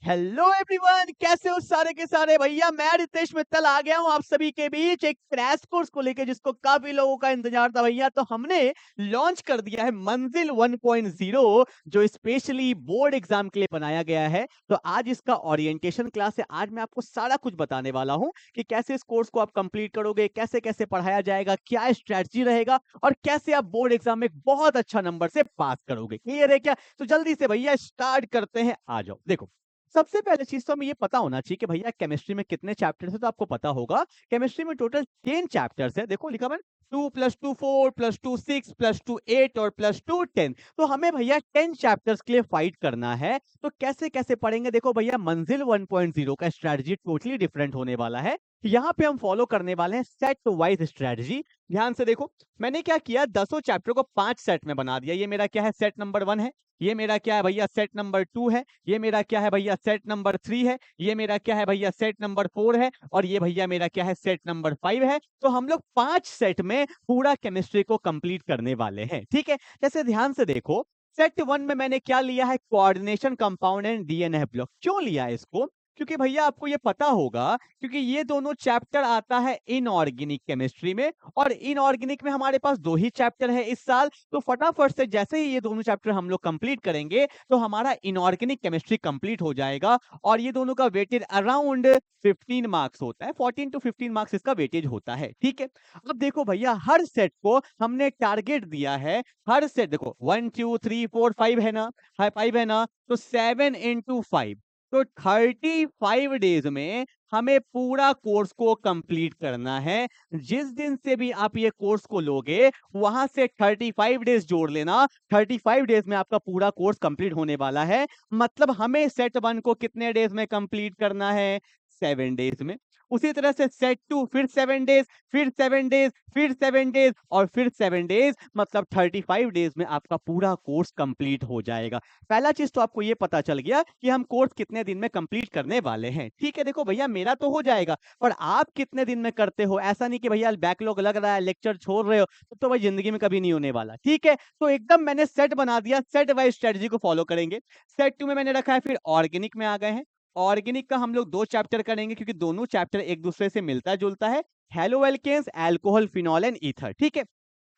Hello everyone, कैसे हो सारे के सारे भैया। मैं रितेश मित्तल आ गया हूं आप सभी के बीच एक क्रैश कोर्स को लेकर जिसको काफी लोगों का इंतजार था भैया। तो हमने लॉन्च कर दिया है मंजिल 1.0 जो स्पेशली बोर्ड एग्जाम के लिए बनाया गया है। तो आज इसका ओरिएंटेशन क्लास है। आज मैं आपको सारा कुछ बताने वाला हूं कि कैसे इस कोर्स को आप कंप्लीट करोगे, कैसे कैसे पढ़ाया जाएगा, क्या स्ट्रेटजी रहेगा और कैसे आप बोर्ड एग्जाम में एक बहुत अच्छा नंबर से पास करोगे। क्लियर है क्या? तो जल्दी से भैया स्टार्ट करते हैं। आ जाओ। देखो, सबसे पहले चीज तो हमें ये पता होना चाहिए कि भैया केमिस्ट्री में कितने चैप्टर्स है। तो आपको पता होगा केमिस्ट्री में टोटल 10 चैप्टर्स है। देखो लिखा मैंने 2 + 2 4 + 2 6 + 2 8 और +2 10। तो हमें भैया 10 चैप्टर्स के लिए फाइट करना है। तो कैसे कैसे पढ़ेंगे? देखो भैया, मंजिल 1.0 का स्ट्रेटजी टोटली डिफरेंट होने वाला है। यहाँ पे हम फॉलो करने वाले हैं सेट वाइज स्ट्रेटजी। ध्यान से देखो, मैंने क्या किया, 10 चैप्टर को 5 सेट में बना दिया। ये मेरा क्या है, सेट नंबर 1 है। ये मेरा क्या है भैया, सेट नंबर 2 है। ये मेरा क्या है भैया, सेट नंबर 3 है। ये मेरा क्या है भैया, सेट नंबर 4 है। और ये भैया मेरा क्या है, सेट नंबर 5 है। तो हम लोग 5 सेट में पूरा केमिस्ट्री को कंप्लीट करने वाले हैं। ठीक है, जैसे ध्यान से देखो, सेट 1 में मैंने क्या लिया है, coordination compound and DNA block. क्यों लिया है इसको? क्योंकि भैया आपको ये पता होगा, क्योंकि ये दोनों चैप्टर आता है इनऑर्गेनिक केमिस्ट्री में और इनऑर्गेनिक में हमारे पास 2 ही चैप्टर है इस साल। तो फटाफट से जैसे ही ये दोनों चैप्टर हम लोग कंप्लीट करेंगे तो हमारा इनऑर्गेनिक केमिस्ट्री कंप्लीट हो जाएगा। और ये दोनों का वेटेज अराउंड 15 मार्क्स होता है, 14 टू 15 मार्क्स इसका वेटेज होता है। ठीक है, अब देखो भैया, हर सेट को हमने टारगेट दिया है। हर सेट देखो 1 2 3 4 5 है ना, 5 है ना, तो 7 × 5, तो 35 डेज में हमें पूरा कोर्स को कंप्लीट करना है। जिस दिन से भी आप ये कोर्स को लोगे वहां से 35 डेज जोड़ लेना। 35 डेज में आपका पूरा कोर्स कंप्लीट होने वाला है। मतलब हमें सेट 1 को कितने डेज में कंप्लीट करना है, 7 डेज में। उसी तरह से सेट 2 फिर 7 डेज, फिर 7 डेज, फिर 7 डेज और फिर 7 डेज, मतलब 35 डेज में आपका पूरा कोर्स कंप्लीट हो जाएगा। पहला चीज तो आपको ये पता चल गया कि हम कोर्स कितने दिन में कंप्लीट करने वाले हैं। ठीक है, देखो भैया, मेरा तो हो जाएगा, पर आप कितने दिन में करते हो? ऐसा नहीं कि भैया बैकलॉग लग रहा है, लेक्चर छोड़ रहे हो, तो भाई जिंदगी में कभी नहीं होने वाला। ठीक है, तो एकदम मैंने सेट बना दिया, सेट वाइज स्ट्रेटजी को फॉलो करेंगे। सेट 2 में मैंने रखा है, फिर ऑर्गेनिक में आ गए हैं। ऑर्गेनिक का हम लोग 2 चैप्टर करेंगे क्योंकि दोनों चैप्टर एक दूसरे से मिलता जुलता है। Haloalkanes, alcohol, phenol and ether. ठीक है,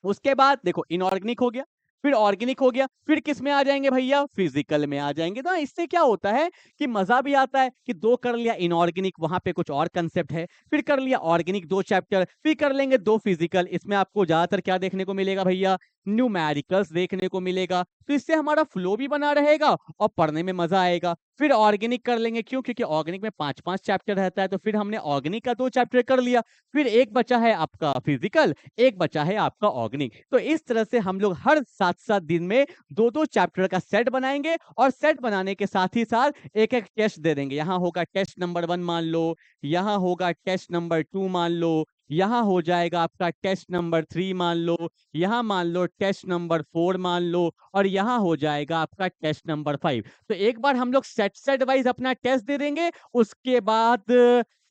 उसके बाद देखो इनऑर्गेनिक हो गया, फिर ऑर्गेनिक हो गया, फिर किस में आ जाएंगे भैया, फिजिकल में आ जाएंगे। तो इससे क्या होता है कि मजा भी आता है कि 2 कर लिया इनऑर्गेनिक, वहां पे कुछ और कंसेप्ट है, फिर कर लिया ऑर्गेनिक 2 चैप्टर, फिर कर लेंगे 2 फिजिकल। इसमें आपको ज्यादातर क्या देखने को मिलेगा भैया, न्यूमेरिकल्स देखने को मिलेगा। तो इससे हमारा फ्लो भी बना रहेगा और पढ़ने में मजा आएगा। फिर ऑर्गेनिक कर लेंगे, क्यों? क्योंकि ऑर्गेनिक में 5-5 चैप्टर रहता है। तो फिर हमने ऑर्गेनिक का 2 चैप्टर कर लिया। फिर एक बचा है आपका फिजिकल, एक बचा है आपका ऑर्गेनिक। तो इस तरह से हम लोग हर 7-7 दिन में 2-2 चैप्टर का सेट बनाएंगे और सेट बनाने के साथ ही साथ एक-एक टेस्ट दे देंगे। यहाँ होगा टेस्ट नंबर 1 मान लो, यहाँ होगा टेस्ट नंबर 2 मान लो, यहाँ हो जाएगा आपका टेस्ट नंबर 3 मान लो, यहाँ मान लो टेस्ट नंबर 4 मान लो और यहाँ हो जाएगा आपका टेस्ट नंबर 5। तो एक बार हम लोग सेट सेट वाइज अपना टेस्ट दे देंगे, उसके बाद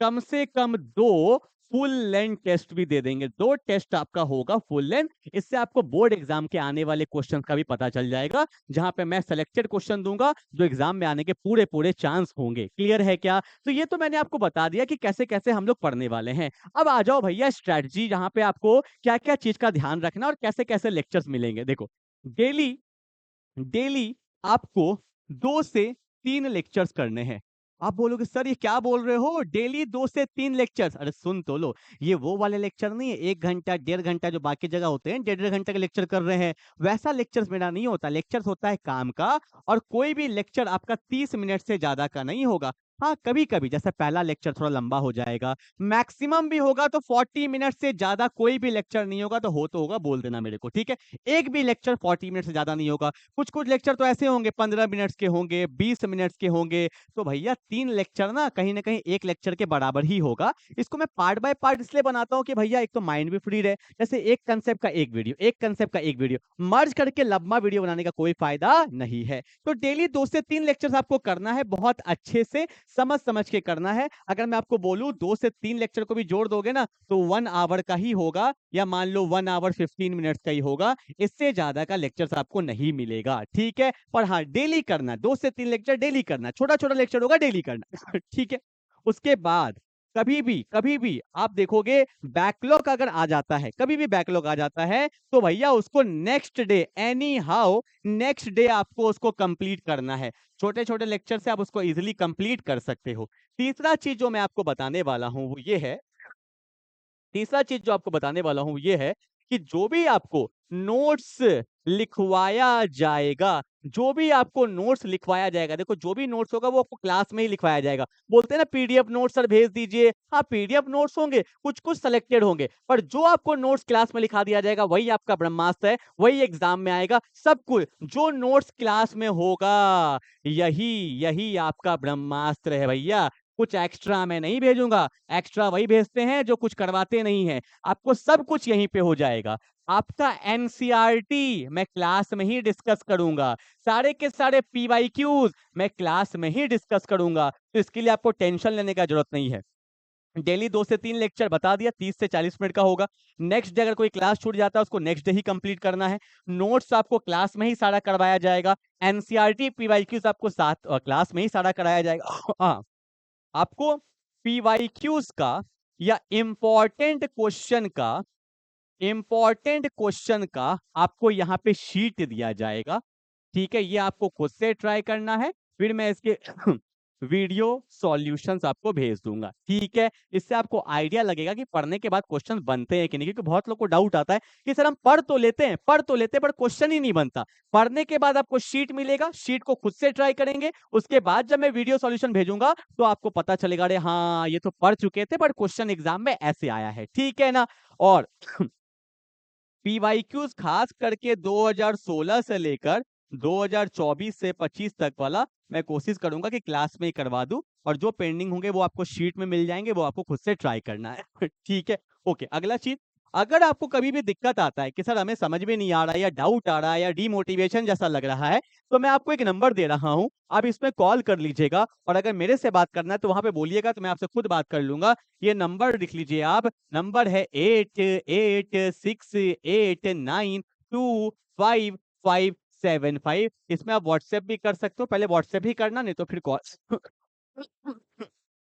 कम से कम 2 फुल लेंथ टेस्ट भी दे देंगे। 2 टेस्ट आपका होगा फुल लेंथ। इससे आपको बोर्ड एग्जाम के आने वाले क्वेश्चन का भी पता चल जाएगा, जहां पे मैं सिलेक्टेड क्वेश्चन दूंगा जो एग्जाम में आने के पूरे पूरे चांस होंगे। क्लियर है क्या? तो ये तो मैंने आपको बता दिया कि कैसे कैसे हम लोग पढ़ने वाले हैं। अब आ जाओ भैया स्ट्रेटजी, जहां पे आपको क्या क्या चीज का ध्यान रखना और कैसे कैसे लेक्चर्स मिलेंगे। देखो, डेली डेली आपको 2 से 3 लेक्चर्स करने हैं। आप बोलोगे सर ये क्या बोल रहे हो, डेली 2 से 3 लेक्चर्स? अरे सुन तो लो, ये वो वाले लेक्चर नहीं है 1 घंटा 1.5 घंटा जो बाकी जगह होते हैं, 1.5 घंटे के लेक्चर कर रहे हैं। वैसा लेक्चर्स मेरा नहीं होता। लेक्चर्स होता है काम का, और कोई भी लेक्चर आपका 30 मिनट से ज्यादा का नहीं होगा। हाँ, कभी कभी जैसे पहला लेक्चर थोड़ा लंबा हो जाएगा, मैक्सिमम भी होगा तो 40 मिनट से ज्यादा कोई भी लेक्चर नहीं होगा। तो हो तो होगा, बोल देना मेरे को, ठीक है? एक भी लेक्चर 40 मिनट से ज्यादा नहीं होगा। कुछ कुछ लेक्चर तो ऐसे होंगे 15 मिनट्स के होंगे, 20 मिनट्स के होंगे। तो भैया 3 लेक्चर ना कहीं ना कहीं एक लेक्चर के बराबर ही होगा। इसको मैं पार्ट बाय पार्ट इसलिए बनाता हूँ कि भैया एक तो माइंड भी फ्री रहे। जैसे एक कंसेप्ट का एक वीडियो, एक कंसेप्ट का एक वीडियो, मर्ज करके लंबा वीडियो बनाने का कोई फायदा नहीं है। तो डेली 2 से 3 लेक्चर्स आपको करना है बहुत अच्छे से समझ समझ के करना है। अगर मैं आपको बोलूं 2 से 3 लेक्चर को भी जोड़ दोगे ना तो 1 आवर का ही होगा, या मान लो 1 आवर 15 मिनट्स का ही होगा, इससे ज्यादा का लेक्चर्स आपको नहीं मिलेगा, ठीक है। पर हाँ, डेली करना, 2 से 3 लेक्चर डेली करना, छोटा छोटा लेक्चर होगा, डेली करना ठीक है। उसके बाद कभी भी आप देखोगे बैकलॉग अगर आ जाता है, कभी भी बैकलॉग आ जाता है, तो भैया उसको next day any how next day आपको उसको कंप्लीट करना है। छोटे छोटे लेक्चर से आप उसको इजीली कंप्लीट कर सकते हो। तीसरा चीज जो मैं आपको बताने वाला हूं वो ये है, तीसरा चीज जो आपको बताने वाला हूं ये है कि जो भी आपको नोट्स लिखवाया जाएगा, जो भी आपको नोट्स लिखवाया जाएगा, देखो जो भी नोट्स होगा वो आपको क्लास में ही लिखवाया जाएगा। बोलते हैं ना पीडीएफ नोट्स सर भेज दीजिए, हाँ पीडीएफ नोट्स होंगे, कुछ कुछ सिलेक्टेड होंगे, पर जो आपको नोट्स क्लास में लिखा दिया जाएगा वही आपका ब्रह्मास्त्र है, वही एग्जाम में आएगा। सब कुछ जो नोट्स क्लास में होगा यही यही आपका ब्रह्मास्त्र है भैया। कुछ एक्स्ट्रा मैं नहीं भेजूंगा, एक्स्ट्रा वही भेजते हैं जो कुछ करवाते नहीं है। आपको सब कुछ यहीं पे हो जाएगा। आपका एनसीईआरटी मैं क्लास में ही डिस्कस करूंगा, सारे के सारे पीवाईक्यूज मैं क्लास में ही डिस्कस करूंगा, तो इसके लिए आपको टेंशन लेने का जरूरत नहीं है। डेली 2 से 3 लेक्चर बता दिया, 30 से 40 मिनट का होगा। नेक्स्ट डे अगर कोई क्लास छूट जाता है उसको नेक्स्ट डे ही कंप्लीट करना है। नोट्स आपको क्लास में ही सारा करवाया जाएगा। एनसीईआरटी पीवाईक्यूज आपको साथ क्लास में ही सारा कराया जाएगा हाँ, आपको पीवाईक्यूज का या इंपॉर्टेंट क्वेश्चन का आपको यहाँ पे शीट दिया जाएगा, ठीक है। ये आपको खुद से ट्राई करना है, फिर मैं इसके वीडियो सॉल्यूशंस आपको भेज दूंगा, ठीक है। इससे आपको आइडिया लगेगा कि पढ़ने के बाद क्वेश्चन बनते हैं कि नहीं, क्योंकि बहुत लोग को डाउट आता है कि सर हम पढ़ तो लेते हैं पर क्वेश्चन ही नहीं बनता। पढ़ने के बाद आपको शीट मिलेगा, शीट को खुद से ट्राई करेंगे, उसके बाद जब मैं वीडियो सॉल्यूशन भेजूंगा तो आपको पता चलेगा अरे हाँ ये तो पढ़ चुके थे पर क्वेश्चन एग्जाम में ऐसे आया है, ठीक है ना। और पीवाईक्यूज खास करके 2016 से लेकर 2024 से 25 तक वाला मैं कोशिश करूंगा कि क्लास में ही करवा दूं, और जो पेंडिंग होंगे वो आपको शीट में मिल जाएंगे, वो आपको खुद से ट्राई करना है ठीक है। ओके, अगला चीज, अगर आपको कभी भी दिक्कत आता है कि सर हमें समझ में नहीं आ रहा है, या डाउट आ रहा है, या डीमोटिवेशन जैसा लग रहा है, तो मैं आपको एक नंबर दे रहा हूं, आप इसमें कॉल कर लीजिएगा, और अगर मेरे से बात करना है तो वहां पे बोलिएगा, तो मैं आपसे खुद बात कर लूंगा। ये नंबर लिख लीजिए आप, नंबर है 886869255575। इसमें आप व्हाट्सएप भी कर सकते हो, पहले व्हाट्सएप ही करना, नहीं तो फिर कॉल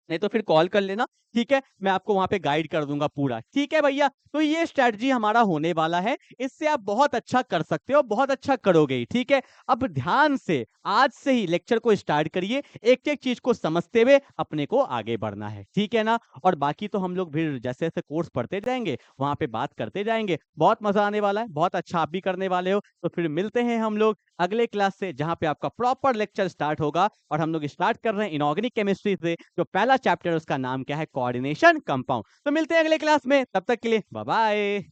नहीं तो फिर कॉल कर लेना, ठीक है। मैं आपको वहां पे गाइड कर दूंगा पूरा, ठीक है भैया। तो ये स्ट्रेटजी हमारा होने वाला है, इससे आप बहुत अच्छा कर सकते हो, बहुत अच्छा करोगे ही, ठीक है। अब ध्यान से आज से ही लेक्चर को स्टार्ट करिए, एक एक चीज को समझते हुए अपने को आगे बढ़ना है, ठीक है ना। और बाकी तो हम लोग फिर जैसे जैसे कोर्स पढ़ते जाएंगे वहां पे बात करते जाएंगे, बहुत मजा आने वाला है, बहुत अच्छा आप भी करने वाले हो। तो फिर मिलते हैं हम लोग अगले क्लास से, जहां पे आपका प्रॉपर लेक्चर स्टार्ट होगा, और हम लोग स्टार्ट कर रहे हैं इनऑर्गेनिक केमिस्ट्री से, जो पहला चैप्टर उसका नाम क्या है, कोऑर्डिनेशन कंपाउंड। तो मिलते हैं अगले क्लास में, तब तक के लिए बाय बाय।